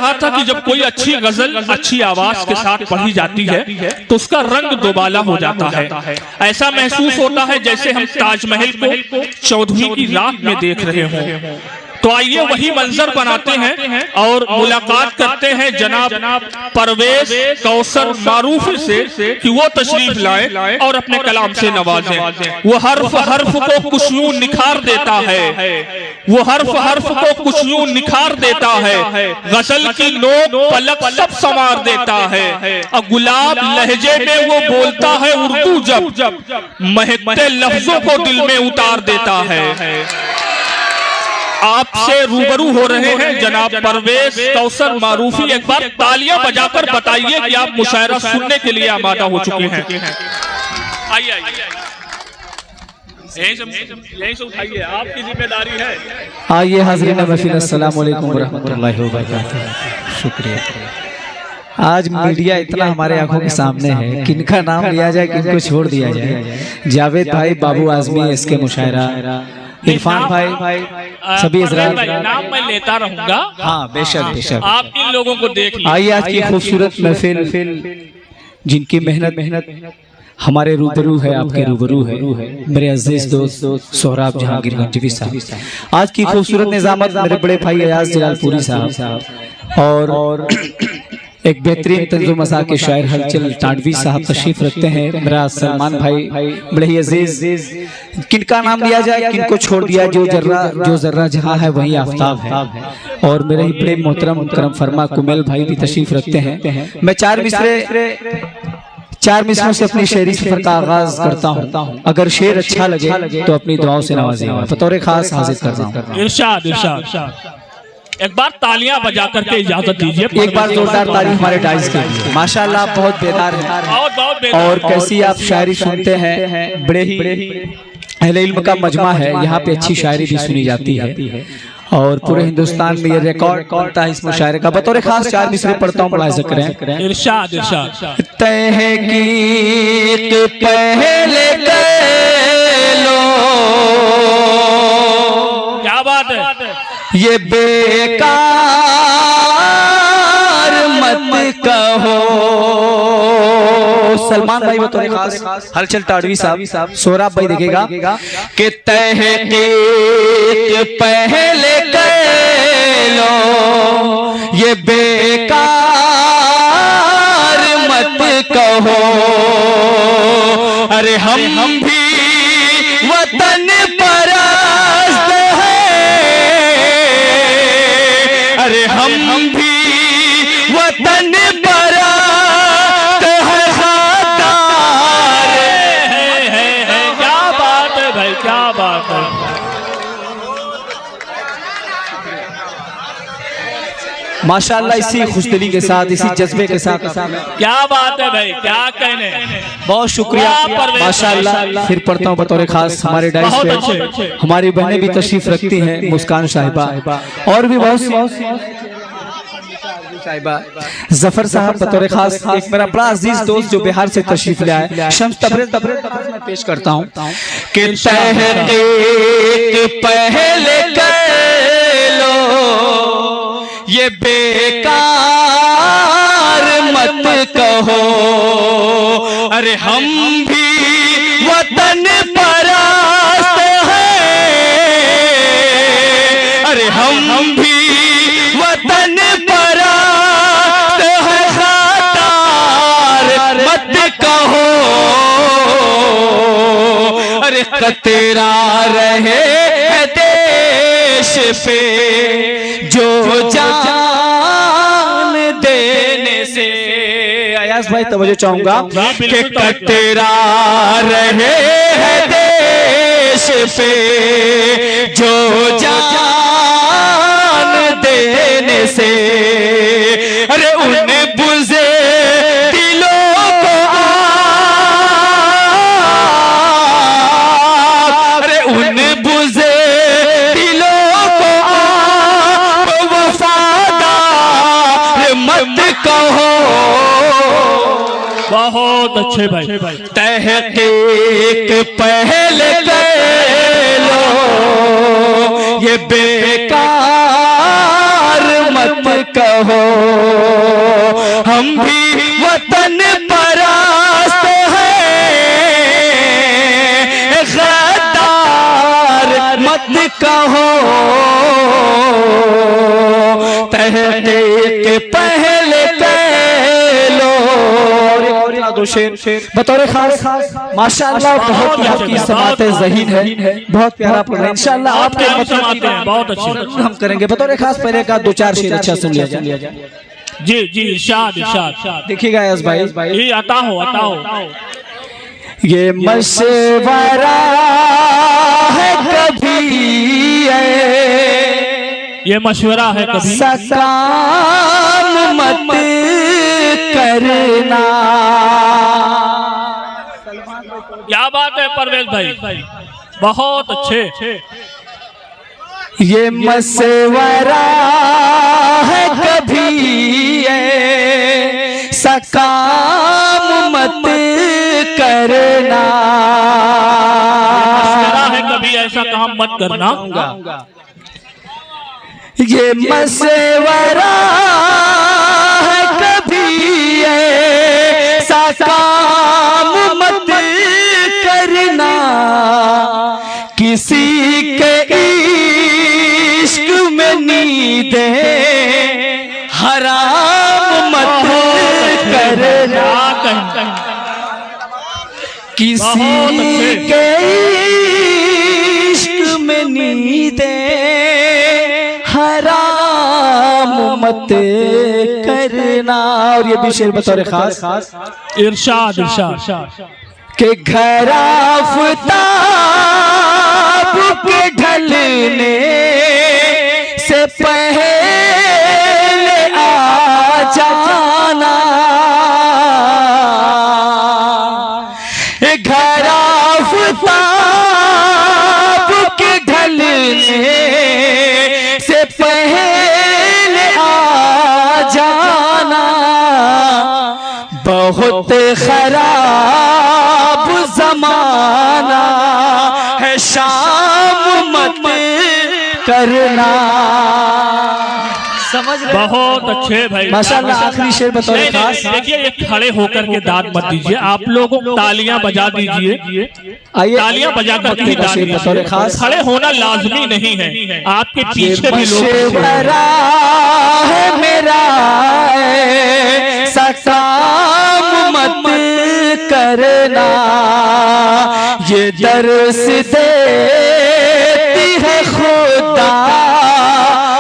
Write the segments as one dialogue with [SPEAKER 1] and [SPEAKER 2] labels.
[SPEAKER 1] रहा था कि जब कोई अच्छी गजल अच्छी आवाज के साथ पढ़ी जाती है तो उसका रंग दोबाला हो जाता है। ऐसा महसूस होता है जैसे हम ताजमहल को 14वीं की रात में देख रहे हों। तो आइए वही मंजर बनाते हैं और मुलाकात करते हैं जनाब परवेज कौसर मारूफ से कि वो तशरीफ लाए और अपने कलाम से नवाजें। वो हर्फ हर्फ को कुछ यूं निखार देता है, वो हर्फ हर्फ को कुछ यूं निखार देता है, गजल की नोक पलक सब संवार देता है। और गुलाब लहजे में वो बोलता है उर्दू जब महकते लफ्जों को दिल में उतार देता है। आपसे रूबरू हो रहे हैं जनाब परवेज कौसर मारूफी। एक बार तालियां बजाकर बताइए कि आप मुशायरा सुनने के लिए आमादा हो चुके हैं। आइए यहीं से उठाइए, आपकी जिम्मेदारी है।
[SPEAKER 2] आइए हाज़रीन महफिल, अस्सलाम वालेकुम व रहमतुल्लाहि व बरकातुहू। शुक्रिया। आज मीडिया इतना हमारे आंखों के सामने है, किनका नाम लिया जाए किनको छोड़ दिया जाए। जावेद भाई, बाबू आजमी, इसके मुशायरा, इरफान भाई, सभी
[SPEAKER 1] नाम मैं लेता रहूंगा।
[SPEAKER 2] हाँ बेशक बेशक।
[SPEAKER 1] आप इन लोगों को देख लीजिए।
[SPEAKER 2] आइए आज की खूबसूरत महफिल जिनकी मेहनत हमारे रूबरू है, आपके रूबरू है, मेरे अजीज दोस्त सोहराब जहांगीर गंजवी साहब। आज की खूबसूरत निजामत मेरे बड़े भाई अयाज जलालपुरी साहब और एक बेहतरीन तंज़ो मज़ाक़ के शायर हलचल टाडवी साहब तशरीफ रखते हैं। मेरा सलमान भाई बड़े ही अजीज, किनका नाम लिया जाए किनको छोड़ दिया, जो जर्रा जहाँ है वही आफ्ताब है। और मेरे ही बड़े मोहतरम करम फरमा कुमेल भाई भी तशरीफ रखते हैं। मैं चार मिसरों से अपनी शेरी सफर का आगाज करता हूँ। अगर शेर अच्छा लगे तो अपनी दुआओं से नवाजिएगा। बतौर खास हाजिर करता हूँ।
[SPEAKER 1] इरशाद एक बार तालियां बजा करके इजाजत दीजिए।
[SPEAKER 2] एक बार जोरदार तारीफ हमारे डाइस के लिए। माशाल्लाह आप बहुत बेदार हैं और कैसी आप शायरी सुनते हैं। बड़े ही अहले इल्म का मजमा है, यहाँ पे अच्छी शायरी भी सुनी जाती है और पूरे हिंदुस्तान में ये रिकॉर्ड बनता है इस मुशायरे का। बतौर खास चार मिसरे पढ़ता हूँ, मुलाहिजा करें।
[SPEAKER 1] इरशाद
[SPEAKER 2] तहकीक पहले कर लो,
[SPEAKER 1] क्या बात है,
[SPEAKER 2] ये बेकार मत कहो। सलमान भाई बतौर खास, हलचल टाडवी साहब, सोहराब भाई देखेगा कि तहकीक पहले कर लो, ये बेकार मत कहो। अरे हम भी वतन परस्त हैं, अरे हम भी वतन परस्त है, खातार
[SPEAKER 1] है। क्या बात है भाई, क्या बात है।
[SPEAKER 2] माशाल्लाह इसी खुशदिली के साथ, इसी जज्बे के साथ
[SPEAKER 1] क्या बात है भाई, क्या कहने।
[SPEAKER 2] बहुत शुक्रिया माशाल्लाह। फिर पढ़ता हूँ बतौर खास हमारे डाइस पे हमारी बहनें भी तशरीफ रखती हैं, मुस्कान साहिबा और भी बहुत साहिबा, जफर साहब बतौर खास। एक मेरा बड़ा अजीज दोस्त जो बिहार से तशरीफ ले आए, शम्स तबरेज मैं पेश करता हूँ कि तहकीक पहले कर लो, ये बेकार मत कहो। अरे हम भी वतन परस्त हैं, अरे हम भी वतन परस्त है, खातार मत कहो। अरे खतरा रहे है देश पे जो जान देने से। अयाज भाई तवज्जो चाहूंगा कि खतरा रहे है देश पे जो जान देने से। अरे उन बुज़े दिलों को अरे उन बुज़े दिलों को वफादार मत कहो।
[SPEAKER 1] बहुत अच्छे भाई।
[SPEAKER 2] तहकीक पहले कर लो, ये बेकार मत कहो, हम भी वतन परास्त हैं, गद्दार मत कहो, तहकीक पहले लो। दो शेर बतौर खास माशाअल्लाह, बहुत ही आपकी समात ज़हीन है, बहुत प्यारा पढ़ रहे हैं। इंशाअल्लाह आपके
[SPEAKER 1] बहुत अच्छे
[SPEAKER 2] हम करेंगे बतौर खास। पहले का दो चार शेर अच्छा सुन लिया जाए।
[SPEAKER 1] जी जी, इरशाद इरशाद।
[SPEAKER 2] देखिएगा यस भाई,
[SPEAKER 1] ये आता हो।
[SPEAKER 2] ये मशवरा है कभी,
[SPEAKER 1] ये मशवरा है कभी,
[SPEAKER 2] सकाम मत करना।
[SPEAKER 1] क्या बात है परवेज भाई, बहुत अच्छे।
[SPEAKER 2] ये मशवरा है कभी, सकाम मत करना।
[SPEAKER 1] मशवरा है कभी, ऐसा काम मत करना।
[SPEAKER 2] ये मशवरा है कभी, ऐसा काम मत करना। किसी के इश्क में नींदे हराम मत करना। किसी के इश्क में नींदे हराम मत करना। और ये भी शेर बतौर खास,
[SPEAKER 1] इरशाद इरशाद।
[SPEAKER 2] के घर आफताब के ढलने से पहले आ जाना। घर आफताब के ढलने से पहले आ जाना। बहुत खराब जमाना है, शाम मत करना। समझ रहे?
[SPEAKER 1] बहुत अच्छे भाई
[SPEAKER 2] माशाअल्लाह। आखिरी शेर बतौर खास।
[SPEAKER 1] देखिए, ये खड़े होकर के दाद मत दीजिए, आप लोगों तालियां बजा दीजिए।
[SPEAKER 2] आइए
[SPEAKER 1] तालियां बजा करके ही दाद दीजिए, खड़े होना लाजमी नहीं है, आपके पीछे भी लोग
[SPEAKER 2] है मेरा, सकाम मत करना। ये दर्स देती है खुदा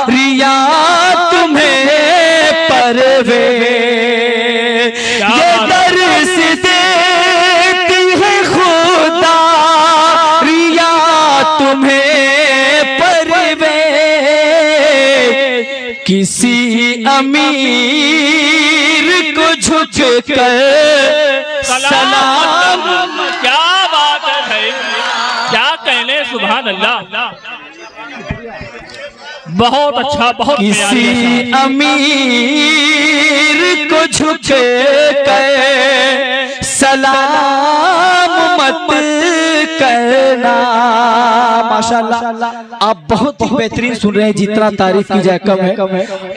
[SPEAKER 2] रिया तुम्हें परवे। ये दर्स देती है खुदा रिया तुम्हें परवे। किसी अमीर को झुक कर सलाम।
[SPEAKER 1] क्या बात है भाई, क्या कहने, सुभान अल्लाह। बहुत अच्छा, बहुत
[SPEAKER 2] किसी अमीर को झुक कर सलाम मत करना। माशाअल्लाह, आप बहुत ही बेहतरीन सुन रहे हैं, जितना तारीफ की जाए कम है।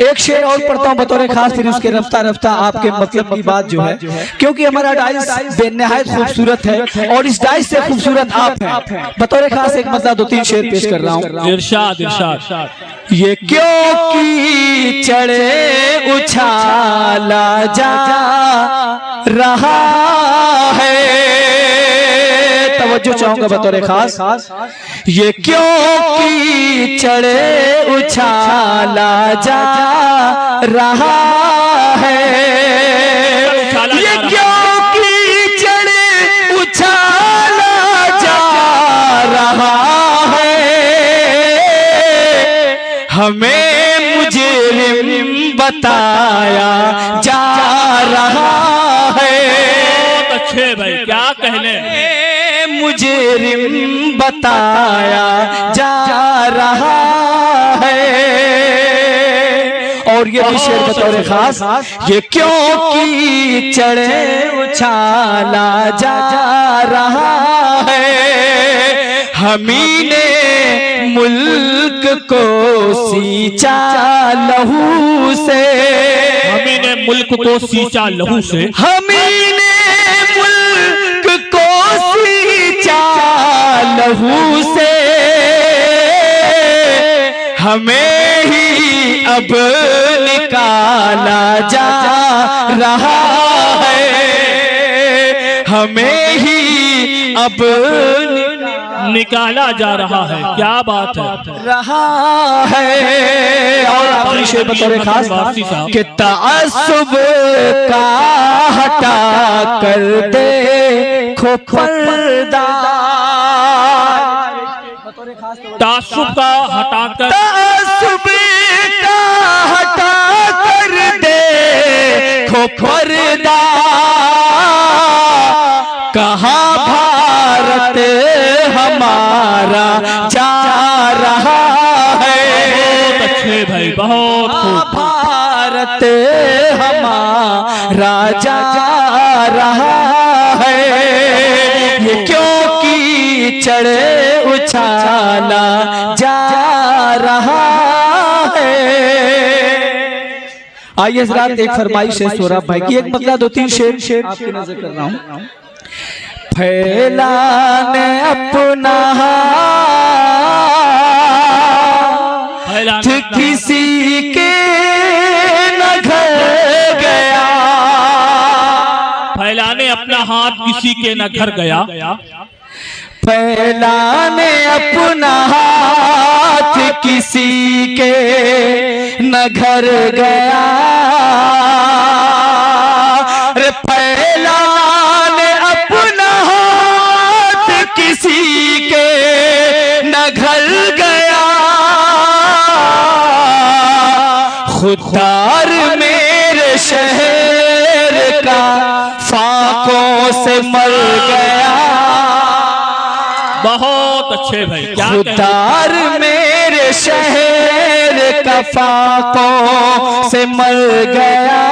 [SPEAKER 2] एक शेर और पढ़ता हूँ बतौर खास, फिर उसके रफ्ता रफ्ता आपके मतलब की बात जो है, क्योंकि हमारा डाइस बेनहायत खूबसूरत है और इस डाइस से खूबसूरत आप हैं। बतौर खास एक मतलब दो तीन शेर पेश कर रहा हूँ।
[SPEAKER 1] इरशाद इरशाद।
[SPEAKER 2] ये क्यों की चढ़े उछाला जा रहा है। तवज्जो चाहूंगा बतौर खास। ये क्यों की चढ़े उछाला जा रहा है। ये क्यों की चढ़े उछाला जा रहा है। हमें मुजरिम बताया जा रहा है।
[SPEAKER 1] बहुत अच्छे भाई, क्या कहने।
[SPEAKER 2] मुजरिम बताया जा रहा है। और ये भी शेर बतौर खास। ये क्यों की चढ़े उछाला जा रहा है। हमी ने मुल्क को सींचा लहू से,
[SPEAKER 1] हमी ने मुल्क को सींचा लहू से,
[SPEAKER 2] हमी ने मुल्क को सींचा लहू से, हमें ही अब निकाला जा रहा है, हमें ही अब
[SPEAKER 1] निकाला जा रहा है। क्या बात है,
[SPEAKER 2] रहा है। और आखिरी शेर बतौर खास कि तअस्सुब का हटा कर देखो पर्दा,
[SPEAKER 1] तासुब का हटाकर,
[SPEAKER 2] तअस्सुब का हटा कर देखो पर्दा, कहाँ भारत हमारा जा रहा है।
[SPEAKER 1] बहुत अच्छे भाई, बहुत खूब।
[SPEAKER 2] भारत हमारा जा रहा है, ये क्योंकि चढ़े उछाला जा रहा है। आइए हज़रात, एक फरमाइश है सोहराब भाई की, एक मतलब 2-3 शेर आपकी नजर कर रहा हूँ। फैलाने अपना हाथ किसी के न घर गया,
[SPEAKER 1] फैलाने अपना हाथ किसी के न घर गया,
[SPEAKER 2] फैलाने अपना हाथ किसी के न घर गया, रे फैलाने अपना हाथ किसी के न घर गया, खुदार मेरे शहर का फाकों से मर गया।
[SPEAKER 1] बहुत अच्छे भाई, क्या
[SPEAKER 2] खुदार मेरे शहर का फाकों से मर गया,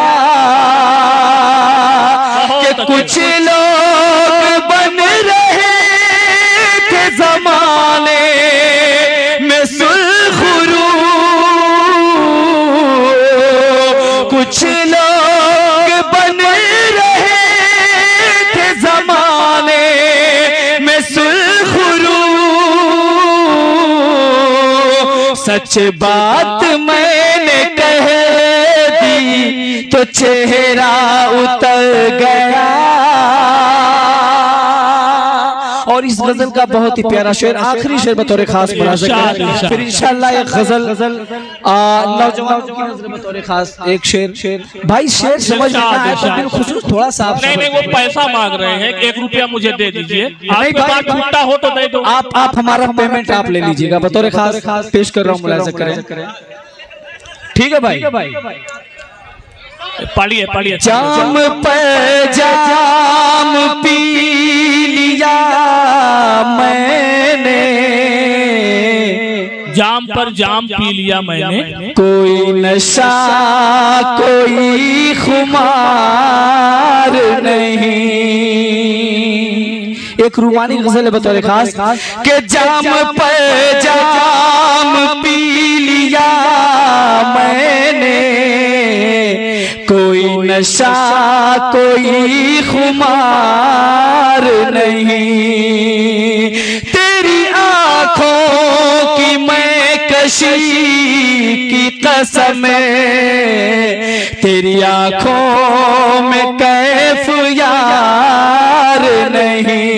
[SPEAKER 2] कि कुछ लोग बन रहे थे जमाने में सुल्खरू, कुछ लोग बन रहे थे जमाने में सुल्खरू, सच बात मैंने कह दी तो चेहरा उतर गया। और इस गजल का बहुत ही प्यारा शेर, आखिरी शेर बतौर खास मुलाज़ा करें, फिर इंशाअल्लाह एक गजल नौजवानों की नजर बतौर खास एक शेर। भाई शेर समझ में आए तो दिल खुशूस थोड़ा सा।
[SPEAKER 1] नहीं, वो पैसा मांग रहे हैं, 1 रुपया मुझे दे दीजिए। आपके पास छूटा हो तो दे दो।
[SPEAKER 2] आप हमारा पेमेंट आप ले लीजिएगा, बतौर खास पेश कर रहा हूँ, मुलाज़ा करें। ठीक है भाई,
[SPEAKER 1] पढ़िए पढ़िए।
[SPEAKER 2] जाम पर जाम पी लिया मैंने,
[SPEAKER 1] जाम पर जाम पी लिया मैंने,
[SPEAKER 2] कोई नशा कोई खुमार नहीं। एक रूमानी गजल है बतौर खास के जाम पर जाम पी लिया मैंने, कोई नशा कोई खुमार नहीं। तेरी आंखों की मैं कशी की कसम, तेरी आंखों में कैफ यार नहीं।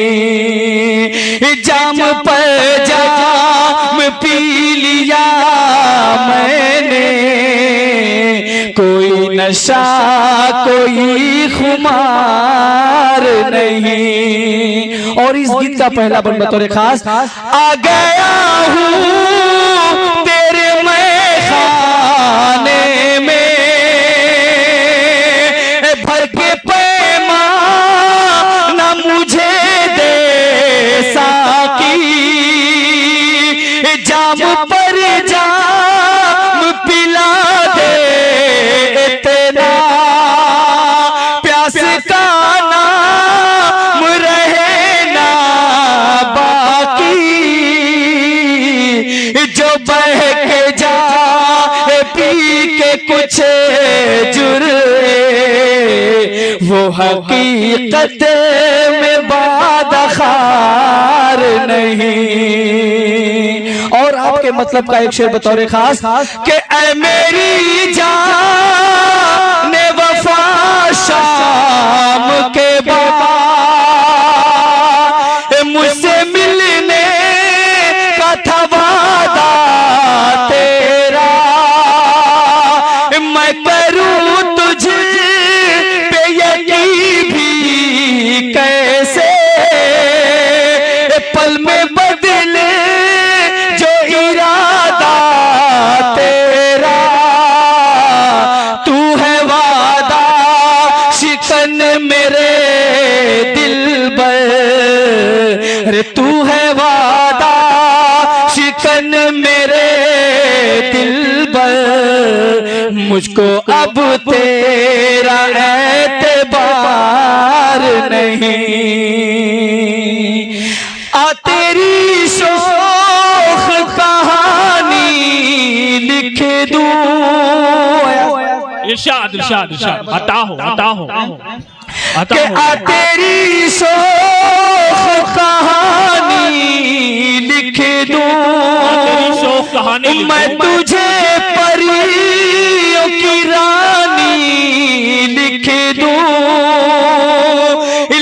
[SPEAKER 2] जाम पर जाम पी लिया मैंने, कोई नशा कोई खुमार नहीं। और इस गीत का पहला बंद बतौर खास, आ गया हूँ तेरे मैं खाने में, भर के पैमाना मुझे दे साकी। जाम पर जाम पिला दे तेरा, प्यास का नाम रहे ना बाकी। वो हकीकत में बादखार नहीं। और आपके मतलब का एक शेर बतौर खास कि ऐ मेरी जान वफा शाम के बाद मुझसे मिलने का था वादा तेरा, मैं करूं तुझे पे यकीन भी कैसे, पल में बदले जो इरादा तेरा। तू है वादा शिकन मेरे दिलबर, रे तू है वादा शिकन मेरे दिलबर, मुझको अब तेरा एतबार नहीं। आ तेरी शोख कहानी लिख दूं,
[SPEAKER 1] इरशाद इरशाद इरशाद, हटाओ हटाओ
[SPEAKER 2] कि आ तेरी शोख कहानी लिख दूं,
[SPEAKER 1] शोक कहानी
[SPEAKER 2] मैं तुझे परियों की रानी लिख दूं,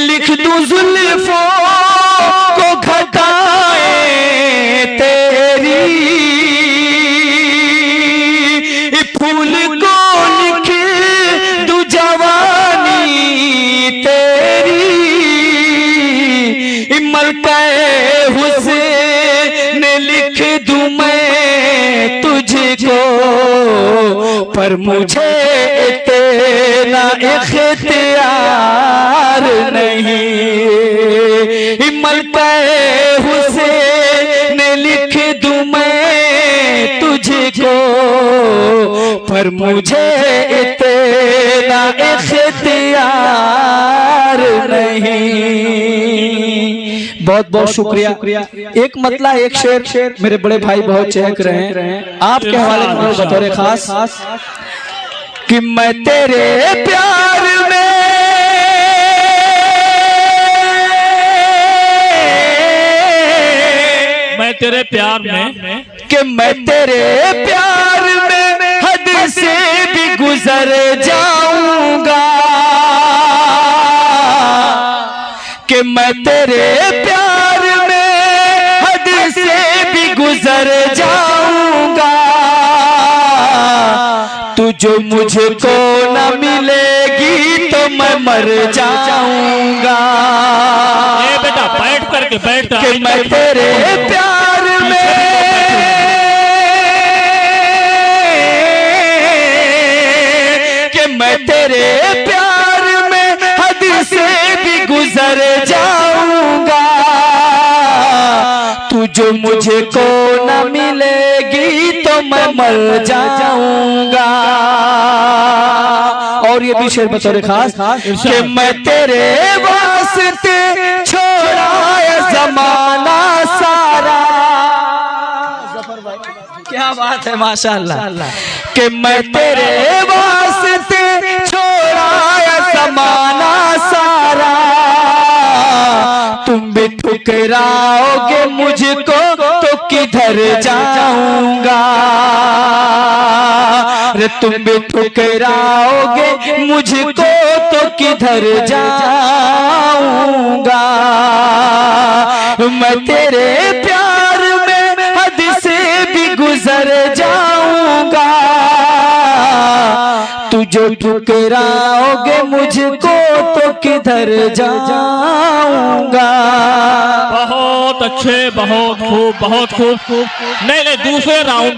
[SPEAKER 2] लिख दूं जुल्फों को घटाए तेरी, फूल को लिख दूं जवानी तेरी, मलका हुसैन लिख दूं मैं तुझको, पर मुझे इतना इख्तियार नहीं। मलका हुसैन लिख दूं मैं तुझको, पर मुझे इतना इख्तियार नहीं। बहुत बहुत शुक्रिया। एक मतला एक शेर मेरे बड़े भाई बहुत चहक रहे हैं, आपके हवाले में बतौर खास कि मैं तेरे प्यार में,
[SPEAKER 1] मैं तेरे प्यार में,
[SPEAKER 2] कि मैं तेरे प्यार में हद से भी गुजर जाऊंगा, कि मैं तेरे प्यार में हद से भी गुजर जाऊंगा, तू जो मुझको न मिलेगी तो मैं मर जाऊंगा।
[SPEAKER 1] ए बेटा बैठ करके बैठ,
[SPEAKER 2] कि मैं तेरे प्यार में, कि मैं तेरे प्यार में हद से भी गुजर जाऊंगा, तू जो मुझको न मिलेगी तो मैं मर जाऊंगा। और ये भी शेर बतौर खास कि मैं तेरे वास्ते छोड़ा जमाना सारा, क्या बात है माशाअल्लाह, कि मैं तेरे वास्ते छोड़ा जमाना सारा, तुम भी ठुकराओगे मुझको तो किधर जाऊंगा, रे तुम भी ठुकराओगे मुझको तो किधर जाऊंगा। मैं तेरे प्यार में हद से भी गुजर जाऊंगा, तू जो ठुकराओगे मुझको तो किधर जाऊंगा।
[SPEAKER 1] बहुत अच्छे, बहुत खूब, बहुत खूब। नहीं नहीं, दूसरे राउंड